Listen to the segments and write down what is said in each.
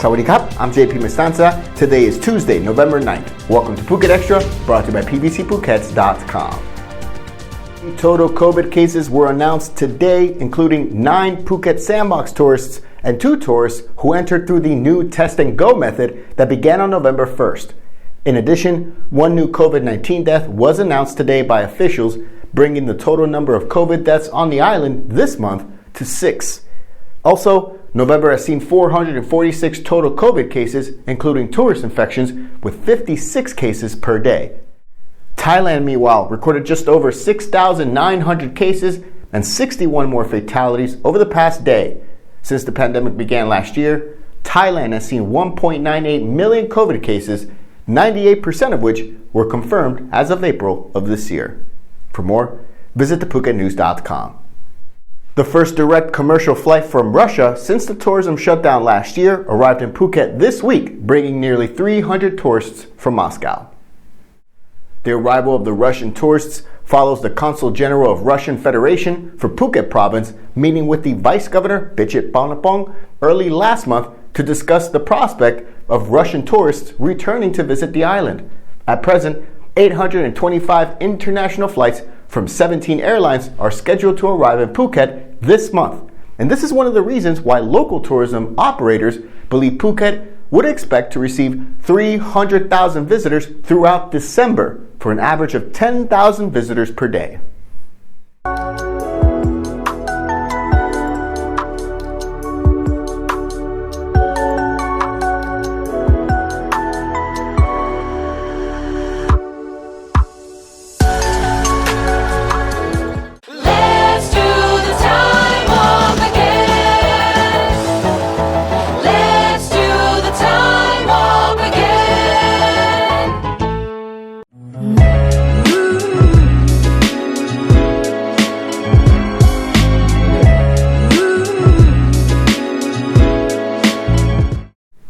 Sawadee-kap, I'm JP Mestanza. Today is Tuesday, November 9th. Welcome to Phuket Extra, brought to you by pbcphukets.com. Total COVID cases were announced today, including 9 Phuket Sandbox tourists and 2 tourists who entered through the new test and go method that began on November 1st. In addition, 1 new COVID-19 death was announced today by officials, bringing the total number of COVID deaths on the island this month to 6. Also, November has seen 446 total COVID cases, including tourist infections, with 56 cases per day. Thailand, meanwhile, recorded just over 6,900 cases and 61 more fatalities over the past day. Since the pandemic began last year, Thailand has seen 1.98 million COVID cases, 98% of which were confirmed as of April of this year. For more, visit thephuket.news.com. The first direct commercial flight from Russia since the tourism shutdown last year arrived in Phuket this week, bringing nearly 300 tourists from Moscow. The arrival of the Russian tourists follows the Consul General of Russian Federation for Phuket Province meeting with the Vice Governor Bichit Pawnapong early last month to discuss the prospect of Russian tourists returning to visit the island. At present, 825 international flights from 17 airlines are scheduled to arrive in Phuket this month. And this is one of the reasons why local tourism operators believe Phuket would expect to receive 300,000 visitors throughout December for an average of 10,000 visitors per day.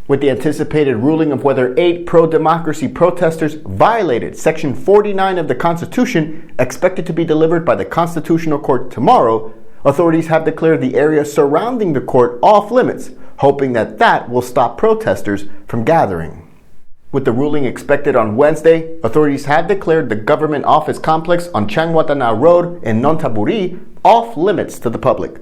With the anticipated ruling of whether 8 pro-democracy protesters violated Section 49 of the Constitution expected to be delivered by the Constitutional Court tomorrow, authorities have declared the area surrounding the court off limits, hoping that will stop protesters from gathering. With the ruling expected on Wednesday, authorities have declared the government office complex on Changwatana Road in Nonthaburi off limits to the public.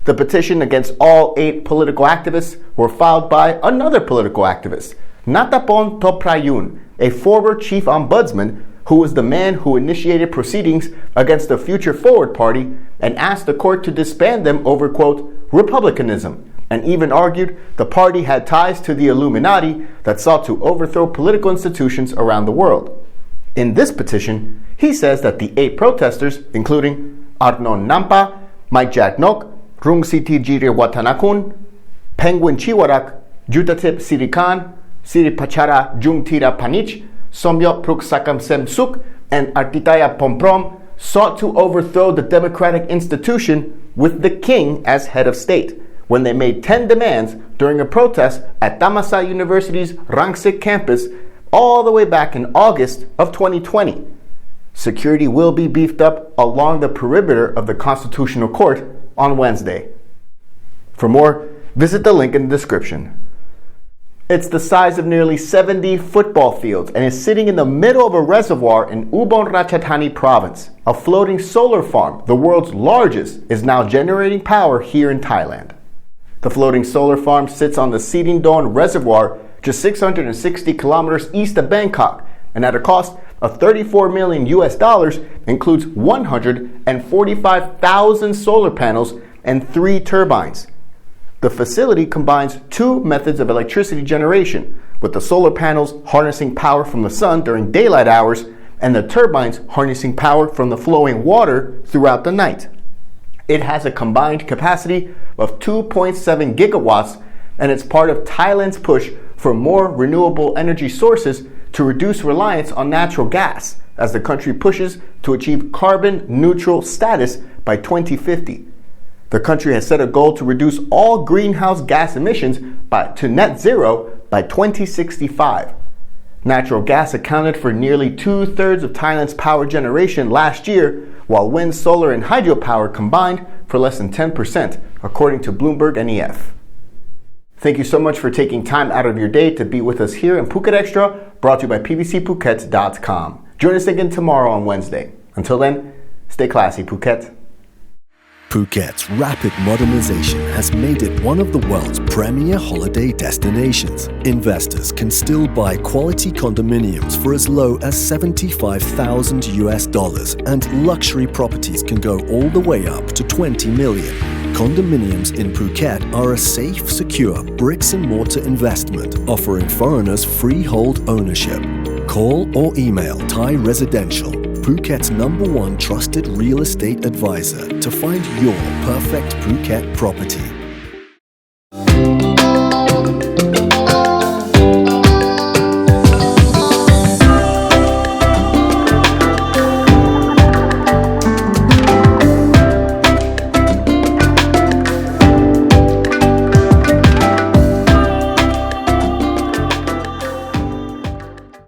The petition against all 8 political activists were filed by another political activist, Natapon Toprayun, a former chief ombudsman who was the man who initiated proceedings against the Future Forward Party and asked the court to disband them over, quote, republicanism, and even argued the party had ties to the Illuminati that sought to overthrow political institutions around the world. In this petition, he says that the 8 protesters, including Arnon Nampa, Mike Jack Nok, Rung Siti Jiri Watanakun, Penguin Chiwarak, Jutatip Sirikan, Siri Pachara Jungtira Panich, Somyot Pruksakam Semsuk, and Artitaya Pomprom sought to overthrow the democratic institution with the king as head of state when they made 10 demands during a protest at Thammasat University's Rangsit campus all the way back in August of 2020. Security will be beefed up along the perimeter of the Constitutional Court on Wednesday. For more, visit the link in the description. It's the size of nearly 70 football fields and is sitting in the middle of a reservoir in Ubon Ratchatani province. A floating solar farm, the world's largest, is now generating power here in Thailand. The floating solar farm sits on the Sidindon Reservoir, just 660 kilometers east of Bangkok, and at a cost of $34 million includes 145,000 solar panels and 3 turbines. The facility combines 2 methods of electricity generation, with the solar panels harnessing power from the sun during daylight hours and the turbines harnessing power from the flowing water throughout the night. It has a combined capacity of 2.7 gigawatts, and it's part of Thailand's push for more renewable energy sources to reduce reliance on natural gas as the country pushes to achieve carbon neutral status by 2050. The country has set a goal to reduce all greenhouse gas emissions to net zero by 2065. Natural gas accounted for nearly 2/3 of Thailand's power generation last year, while wind, solar, and hydropower combined for less than 10%, according to Bloomberg NEF. Thank you so much for taking time out of your day to be with us here in Phuket Extra, brought to you by pvcphuket.com. Join us again tomorrow on Wednesday. Until then, stay classy, Phuket. Phuket's rapid modernization has made it one of the world's premier holiday destinations. Investors can still buy quality condominiums for as low as $75,000 and luxury properties can go all the way up to 20 million. Condominiums in Phuket are a safe, secure bricks-and-mortar investment offering foreigners freehold ownership. Call or email Thai Residential, Phuket's #1 trusted real estate advisor, to find your perfect Phuket property.